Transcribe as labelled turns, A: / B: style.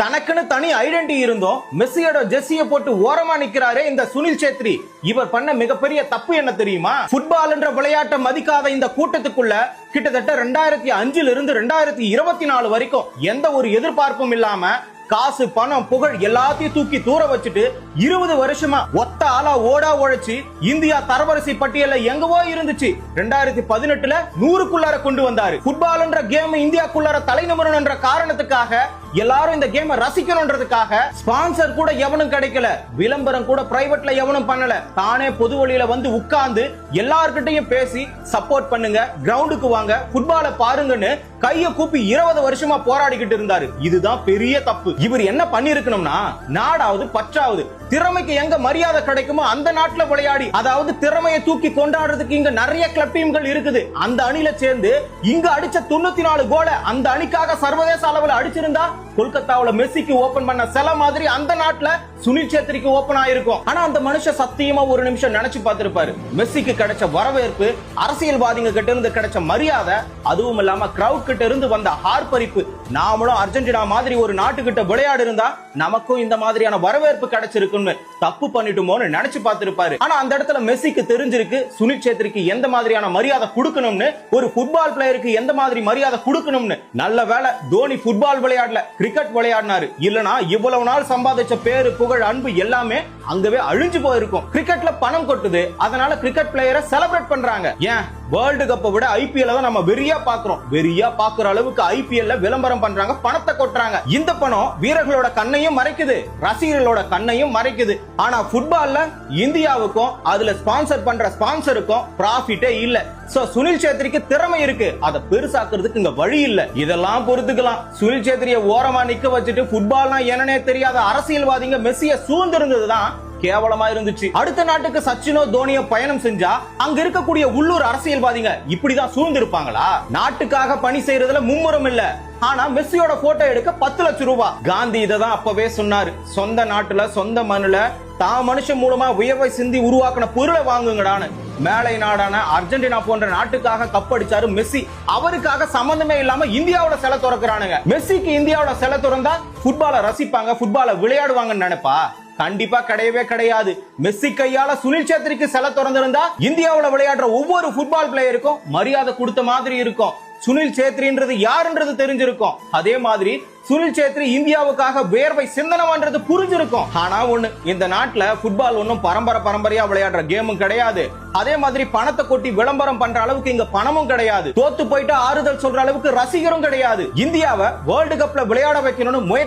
A: தனக்குன்னு தனி ஐடென்டி இருந்தோம் மெஸ்ஸியோட ஜெர்சியை போட்டு ஓரமா நிக்கிறாரே இந்த சுனில் சேத்ரி. இவர் பண்ண மிகப்பெரிய தப்பு என்ன தெரியுமா? ஃபுட்பால் என்ற விளையாட்டை மதிக்காத இந்த கூட்டத்துக்குள்ள கிட்டத்தட்ட 2005 இருந்து 2024 வரைக்கும் எந்த ஒரு எதிர்பார்ப்பும் இல்லாம காசு பணம் புகழ் எல்லாத்தையும் தூக்கி தூர வச்சுட்டு 20 வருஷமா ஒத்த ஆளா ஓடா உழைச்சு இந்தியா தரவரிசை பட்டியல எங்கவோ இருந்துச்சு 2018ல 100க்குள்ளார கொண்டு வந்தாரு. ஃபுட்பால் என்ற கேம் இந்தியாக்குள்ளார தலைநிமிரணும் என்ற காரணத்துக்காக எல்லாரும் இந்த கேமை ரசிக்கணும்ன்றதுக்காக ஸ்பான்சர் கூட எவனும் கிடைக்கல, விளம்பரம் கூட பிரைவேட்ல எவனும் பண்ணல. தானே பொது வழியில வந்து உட்கார்ந்து எல்லார்கிட்டையும் பேசி சப்போர்ட் பண்ணுங்க, கிரவுண்டுக்கு வாங்க, ஃபுட்பாலை பாருங்கன்னு கைய கூப்பி 20 வருஷமா போராடிக்கிட்டு இருந்தாரு. இதுதான் பெரிய தப்பு. இவர் என்ன பண்ணி இருக்கணும்னா, நாடாவது பற்றாவது திறமைக்கு எங்க மரியாதை கிடைக்குமோ அந்த நாட்டுல விளையாடி, அதாவது திறமையை தூக்கி கொண்டாடுறதுக்கு இங்க நிறைய கிளப் டீம்கள் இருக்குது. அந்த அணில சேர்ந்து இங்க அடிச்ச 94 கோலை அந்த அணிக்காக சர்வதேச அளவில் அடிச்சிருந்தா கொல்கத்தாவுல மெஸ்ஸிக்கு ஓபன் பண்ண சில மாதிரி அந்த நாட்டுல சுனில் சேத்ரிக்கு ஓபன் ஆயிருக்கும். ஆனா அந்த மனுஷன் சத்தியமா ஒரு நிமிஷம் நினைச்சு பார்த்திருப்பாரு, மெஸ்ஸிக்கு கிடைச்ச வரவேற்பு, அரசியல்வாதிங்க கிட்ட இருந்து கிடைச்ச மரியாதை, அதுவும் இல்லாம கிரவுட் கிட்ட இருந்து வந்த ஆர்ப்பரிப்பு, நாமளும் அர்ஜென்டினா மாதிரி ஒரு நாட்டுக்கிட்ட விளையாடு இருந்தா நமக்கும் இந்த மாதிரியான வரவேற்பு கிடைச்சிருக்குன்னு தப்பு பண்ணிட்டுமோன்னு நினைச்சு பார்த்திருப்பாரு. ஆனா அந்த இடத்துல மெஸ்ஸிக்கு தெரிஞ்சிருக்கு சுனில் சேத்ரிக்கு எந்த மாதிரியான மரியாதை கொடுக்கணும்னு, ஒரு ஃபுட்பால் பிளேயருக்கு எந்த மாதிரி மரியாதை கொடுக்கணும்னு. நல்ல வேளை தோனி ஃபுட்பால் விளையாடல, கிரிக்கெட் விளையாடினாரு. இல்லனா இவ்வளவு நாள் சம்பாதிச்ச பேரு புகழ் அன்பு எல்லாமே அங்கவே அழிஞ்சு போயிருக்கும். கிரிக்கெட்ல பணம் கொட்டுது, அதனால கிரிக்கெட் பிளேயரை செலிப்ரேட் பண்றாங்க. ஏன் வேர்ல்டு கப்பை விட ஐபிஎல் தான் நம்ம வெறியா பாக்குறோம். வெறியா பாக்குற அளவுக்கு ஐபிஎல்ல விளம்பரம் பண்றாங்க, பணத்தை கொட்டுறாங்க. இந்த பணம் வீரர்களோட கண்ணையும் மறைக்குது, ரசிகர்களோட கண்ணையும் மறைக்குது. ஆனா ஃபுட்பால்ல இந்தியாவுக்கும் அதுல ஸ்பான்சர் பண்ற ஸ்பான்சருக்கும் ப்ராஃபிட்டே இல்ல. சோ சுனில் சேத்ரிக்கு திறமை இருக்கு, அதை பெருசாக்குறதுக்கு இங்க வழி இல்ல. இதெல்லாம் பொறுத்துக்கலாம். சுனில் சேத்ரியை ஓரமா நிக்க வச்சுட்டு ஃபுட்பால்னா என்னன்னே தெரியாத அரசியல்வாதிங்க மெஸ்ஸியை சூழ்ந்திருந்ததுதான் கேவலமா இருந்துச்சு. அடுத்த நாட்டுக்கு சச்சினோ தோனியோ பயணம் செஞ்சா அங்க இருக்கக்கூடிய உள்ளூர் அரசியல்வாதிங்க இப்படிதான் சூழ்ந்திருப்பாங்களா? நாட்டுக்காக பணி செய்யறதுல மும்முரம் இல்ல, ஆனா மெஸ்ஸியோட போட்டோ எடுக்க 10 லட்சம் ரூபாய். காந்தி இததான் அப்பவே சொன்னாரு, சொந்த நாட்டுல சொந்த மண்ணுல தான் மனுஷன் மூலமா உயர்வை சிந்தி உருவாக்கின பொருளை வாங்குங்கடான்னு. மேலை நாடான அர்ஜென்டினா போன்ற நாட்டுக்காக கப்படிச்சாரு மெஸ்ஸி. அவருக்காக சம்பந்தமே இல்லாம இந்தியாவோட சிலை திறக்கிறானுங்க. மெஸ்ஸிக்கு இந்தியாவோட சிலை திறந்தா ஃபுட்பாலை ரசிப்பாங்க, ஃபுட்பாலை விளையாடுவாங்கன்னு நினைப்பா? கண்டிப்பா கிடையவே கிடையாது. மெஸ்ஸி கையால சுனில் சேத்ரிக்கு சிலை திறந்திருந்தா இந்தியாவுல விளையாடுற ஒவ்வொரு ஃபுட்பால் பிளேயருக்கும் மரியாதை கொடுத்த மாதிரி இருக்கும். சுனில் சேத்ரின்றது யாருன்றது தெரிஞ்சிருக்கும். அதே மாதிரி சுனில் சேத்ரி இந்தியாவுக்காக வேர்வை சிந்தனம்ன்றது புரிஞ்சிருக்கும். ஆனா ஒண்ணு, இந்த நாட்டுல ஃபுட்பால் ஒன்னும் பரம்பரையா விளையாடுற கேமும் கிடையாது. அதே மாதிரி பணத்தை கொட்டி விளம்பரம் பண்ற அளவுக்கு இங்க பணமும் கிடையாது. தோத்து போயிட்டு ஆறுதல் சொல்ற அளவுக்கு ரசிகரும் கிடையாது. இந்தியாவை வேர்ல்டு கப்ல விளையாட வைக்கணும்னு முயற்சி